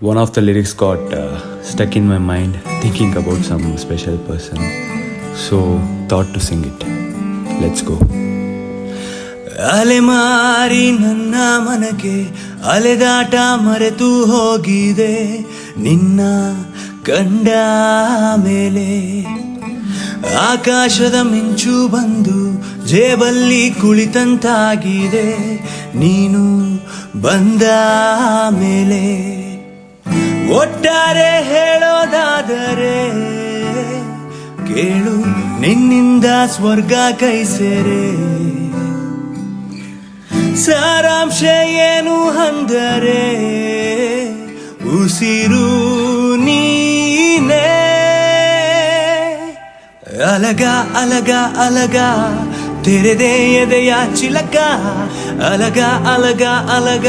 One of the lyrics got stuck in my mind, thinking about some special person. So, thought to sing it. Let's go. ಅಲೆಮಾರಿ ನನ್ನ ಮನಕ್ಕೆ ಅಲೆದಾಟ ಮರೆತು ಹೋಗಿದೆ ನಿನ್ನ ಕಂಡ ಮೇಲೆ. ಆಕಾಶದ ಮಿಂಚು ಬಂದು ಜೇಬಲ್ಲಿ ಕುಳಿತಂತಾಗಿದೆ ನೀನು ಬಂದ ಮೇಲೆ. ಒಟ್ಟಾರೆ ಹೇಳೋದಾದರೆ ಕೇಳು, ನಿನ್ನಿಂದ ಸ್ವರ್ಗ ಕೈ ಸೇರೆ. ಸಾರಾಂಶ ಏನು ಅಂದರೆ ಉಸಿರು ನೀನೇ. ಅಲಗ ಅಲಗ ಅಲಗ ತೆರೆದೆ ಎದೆಯ ಚಿಲಕ. ಅಲಗ ಅಲಗ ಅಲಗ